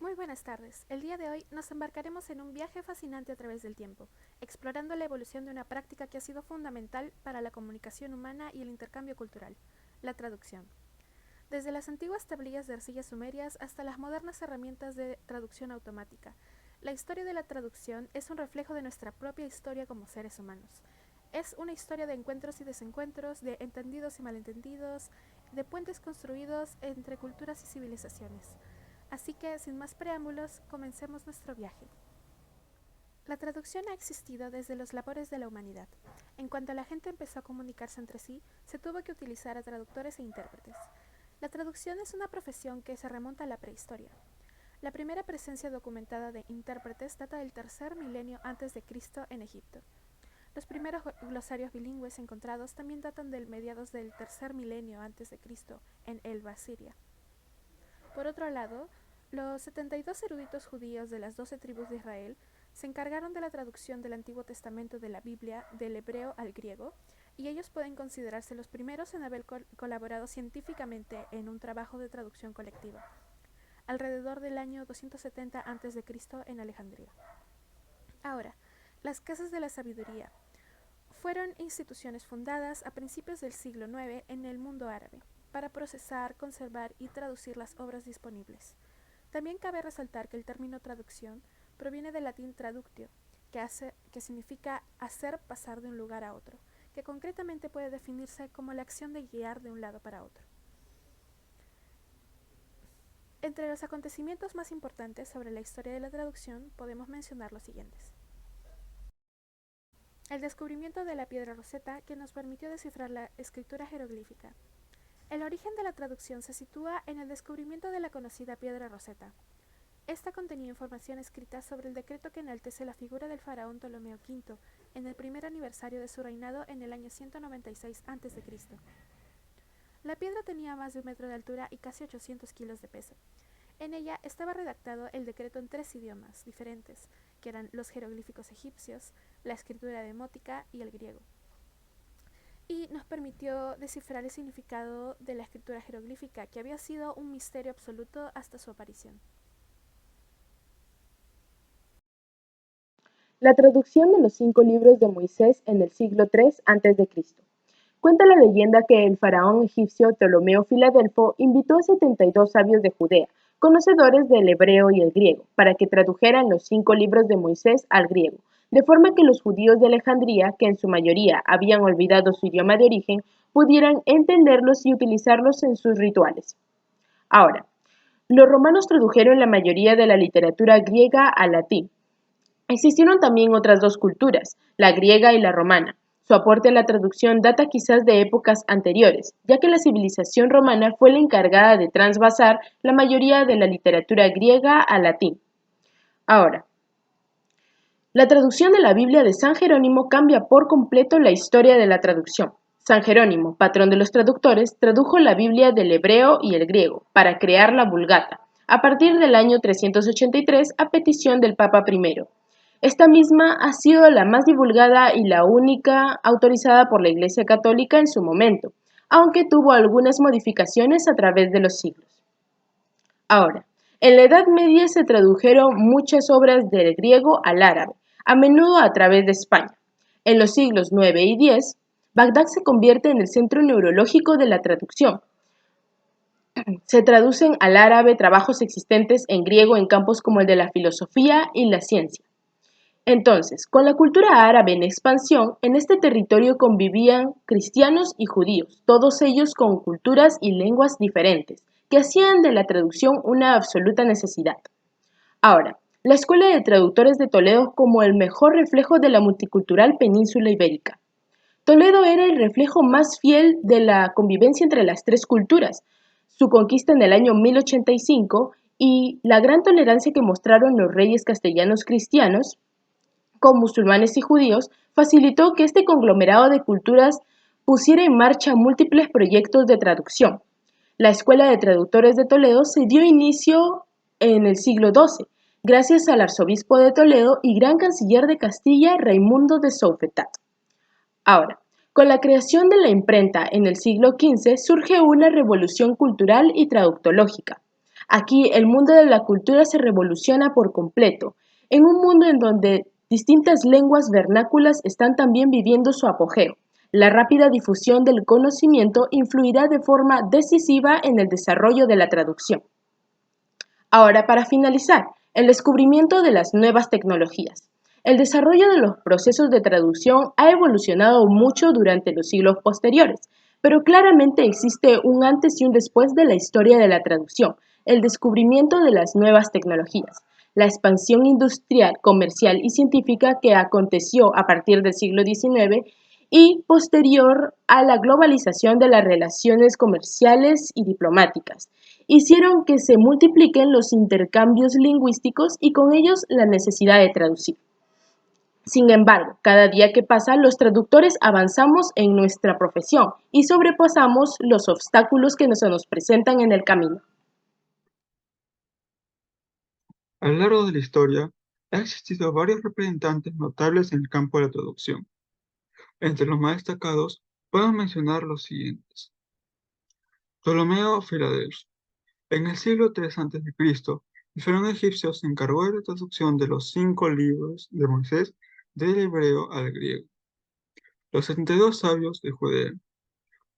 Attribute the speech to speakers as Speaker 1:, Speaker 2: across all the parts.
Speaker 1: Muy buenas tardes. El día de hoy nos embarcaremos en un viaje fascinante a través del tiempo, explorando la evolución de una práctica que ha sido fundamental para la comunicación humana y el intercambio cultural, la traducción. Desde las antiguas tablillas de arcilla sumerias hasta las modernas herramientas de traducción automática, la historia de la traducción es un reflejo de nuestra propia historia como seres humanos. Es una historia de encuentros y desencuentros, de entendidos y malentendidos, de puentes construidos entre culturas y civilizaciones. Así que, sin más preámbulos, comencemos nuestro viaje. La traducción ha existido desde los labores de la humanidad. En cuanto la gente empezó a comunicarse entre sí, se tuvo que utilizar a traductores e intérpretes. La traducción es una profesión que se remonta a la prehistoria. La primera presencia documentada de intérpretes data del tercer milenio antes de Cristo en Egipto. Los primeros glosarios bilingües encontrados también datan del mediados del tercer milenio antes de Cristo en Elba, Siria. Por otro lado, los 72 eruditos judíos de las 12 tribus de Israel se encargaron de la traducción del Antiguo Testamento de la Biblia del hebreo al griego, y ellos pueden considerarse los primeros en haber colaborado científicamente en un trabajo de traducción colectiva, alrededor del año 270 a.C. en Alejandría. Ahora, las casas de la sabiduría fueron instituciones fundadas a principios del siglo IX en el mundo árabe, para procesar, conservar y traducir las obras disponibles. También cabe resaltar que el término traducción proviene del latín traductio, que significa hacer pasar de un lugar a otro, que concretamente puede definirse como la acción de guiar de un lado para otro. Entre los acontecimientos más importantes sobre la historia de la traducción podemos mencionar los siguientes. El descubrimiento de la piedra Rosetta, que nos permitió descifrar la escritura jeroglífica. El origen de la traducción se sitúa en el descubrimiento de la conocida piedra Rosetta. Esta contenía información escrita sobre el decreto que enaltece la figura del faraón Ptolomeo V en el primer aniversario de su reinado en el año 196 a.C. La piedra tenía más de 1 metro de altura y casi 800 kilos de peso. En ella estaba redactado el decreto en 3 idiomas diferentes, que eran los jeroglíficos egipcios, la escritura demótica y el griego. Y nos permitió descifrar el significado de la escritura jeroglífica, que había sido un misterio absoluto hasta su aparición.
Speaker 2: La traducción de los 5 libros de Moisés en el siglo III a.C. Cuenta la leyenda que el faraón egipcio Ptolomeo Filadelfo invitó a 72 sabios de Judea, conocedores del hebreo y el griego, para que tradujeran los 5 libros de Moisés al griego, de forma que los judíos de Alejandría, que en su mayoría habían olvidado su idioma de origen, pudieran entenderlos y utilizarlos en sus rituales. Ahora, los romanos tradujeron la mayoría de la literatura griega al latín. Existieron también otras dos culturas, la griega y la romana. Su aporte a la traducción data quizás de épocas anteriores, ya que la civilización romana fue la encargada de transvasar la mayoría de la literatura griega al latín. Ahora, la traducción de la Biblia de San Jerónimo cambia por completo la historia de la traducción. San Jerónimo, patrón de los traductores, tradujo la Biblia del hebreo y el griego para crear la Vulgata, a partir del año 383 a petición del Papa I. Esta misma ha sido la más divulgada y la única autorizada por la Iglesia Católica en su momento, aunque tuvo algunas modificaciones a través de los siglos. Ahora, en la Edad Media se tradujeron muchas obras del griego al árabe, a menudo a través de España. En los siglos IX y X, Bagdad se convierte en el centro neurológico de la traducción. Se traducen al árabe trabajos existentes en griego en campos como el de la filosofía y la ciencia. Entonces, con la cultura árabe en expansión, en este territorio convivían cristianos y judíos, todos ellos con culturas y lenguas diferentes, que hacían de la traducción una absoluta necesidad. Ahora, la Escuela de Traductores de Toledo como el mejor reflejo de la multicultural península ibérica. Toledo era el reflejo más fiel de la convivencia entre las tres culturas. Su conquista en el año 1085 y la gran tolerancia que mostraron los reyes castellanos cristianos con musulmanes y judíos, facilitó que este conglomerado de culturas pusiera en marcha múltiples proyectos de traducción. La Escuela de Traductores de Toledo se dio inicio en el siglo XII, gracias al arzobispo de Toledo y gran canciller de Castilla, Raimundo de Souffetat. Ahora, con la creación de la imprenta en el siglo XV surge una revolución cultural y traductológica. Aquí el mundo de la cultura se revoluciona por completo, en un mundo en donde distintas lenguas vernáculas están también viviendo su apogeo. La rápida difusión del conocimiento influirá de forma decisiva en el desarrollo de la traducción. Ahora, para finalizar, el descubrimiento de las nuevas tecnologías. El desarrollo de los procesos de traducción ha evolucionado mucho durante los siglos posteriores, pero claramente existe un antes y un después de la historia de la traducción, el descubrimiento de las nuevas tecnologías, la expansión industrial, comercial y científica que aconteció a partir del siglo XIX y posterior a la globalización de las relaciones comerciales y diplomáticas hicieron que se multipliquen los intercambios lingüísticos y con ellos la necesidad de traducir. Sin embargo, cada día que pasa, los traductores avanzamos en nuestra profesión y sobrepasamos los obstáculos que se nos presentan en el camino.
Speaker 3: A lo largo de la historia, ha existido varios representantes notables en el campo de la traducción. Entre los más destacados, podemos mencionar los siguientes. Ptolomeo Filadelfo. En el siglo III a.C., el faraón egipcio se encargó de la traducción de los 5 libros de Moisés del hebreo al griego. Los 72 sabios de Judea.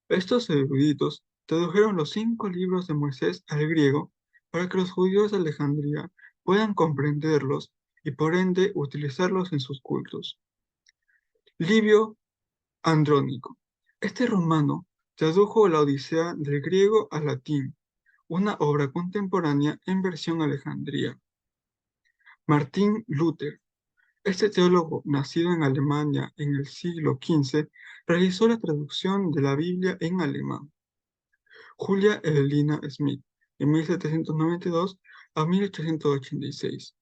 Speaker 3: Estos eruditos tradujeron los 5 libros de Moisés al griego para que los judíos de Alejandría puedan comprenderlos y por ende utilizarlos en sus cultos. Livio Andrónico. Este romano tradujo la Odisea del griego al latín, una obra contemporánea en versión alejandría. Martín Luther. Este teólogo, nacido en Alemania en el siglo XV, realizó la traducción de la Biblia en alemán. Julia Evelina Smith, de 1792 a 1886.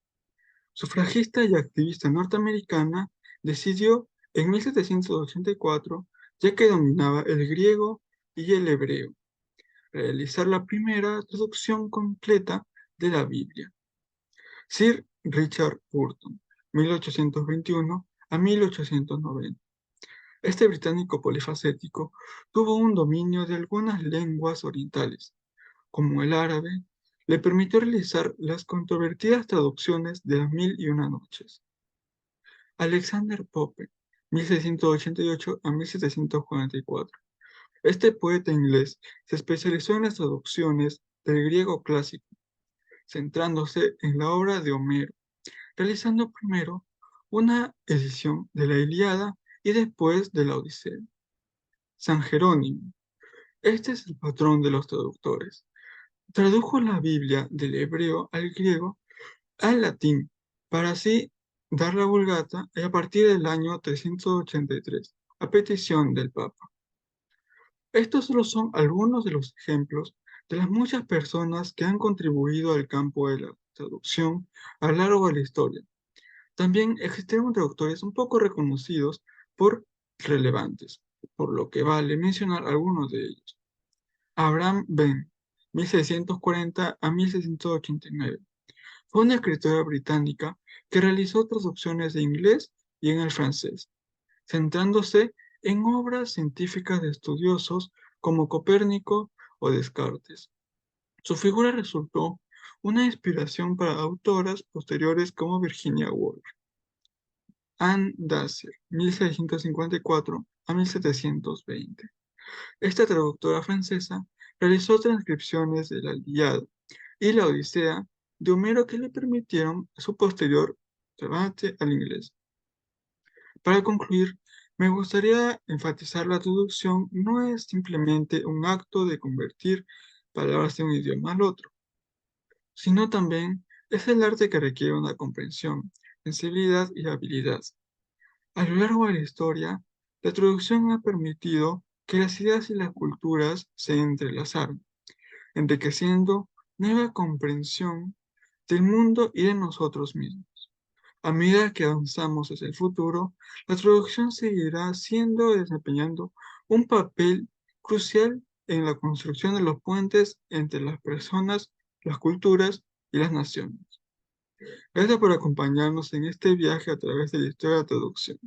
Speaker 3: Sufragista y activista norteamericana, decidió en 1784, ya que dominaba el griego y el hebreo, realizar la primera traducción completa de la Biblia. Sir Richard Burton, 1821 a 1890. Este británico polifacético tuvo un dominio de algunas lenguas orientales, como el árabe, le permitió realizar las controvertidas traducciones de las Mil y una noches. Alexander Pope, 1688 a 1744. Este poeta inglés se especializó en las traducciones del griego clásico, centrándose en la obra de Homero, realizando primero una edición de la Ilíada y después de la Odisea. San Jerónimo. Este es el patrón de los traductores. Tradujo la Biblia del hebreo al griego al latín, para así dar la Vulgata a partir del año 383, a petición del Papa. Estos solo son algunos de los ejemplos de las muchas personas que han contribuido al campo de la traducción a lo largo de la historia. También existieron traductores un poco reconocidos por relevantes, por lo que vale mencionar algunos de ellos. Abraham Benn, 1640 a 1689. Fue una escritora británica que realizó traducciones de inglés y en el francés, centrándose en obras científicas de estudiosos como Copérnico o Descartes. Su figura resultó una inspiración para autoras posteriores como Virginia Woolf. Anne Dacier, 1654 a 1720. Esta traductora francesa realizó transcripciones de la Ilíada y la Odisea de Homero que le permitieron su posterior debate al inglés. Para concluir, me gustaría enfatizar la traducción no es simplemente un acto de convertir palabras de un idioma al otro, sino también es el arte que requiere una comprensión, sensibilidad y habilidad. A lo largo de la historia, la traducción ha permitido que las ideas y las culturas se entrelazaran, enriqueciendo nueva comprensión del mundo y de nosotros mismos. A medida que avanzamos hacia el futuro, la traducción seguirá desempeñando un papel crucial en la construcción de los puentes entre las personas, las culturas y las naciones. Gracias por acompañarnos en este viaje a través de la historia de la traducción.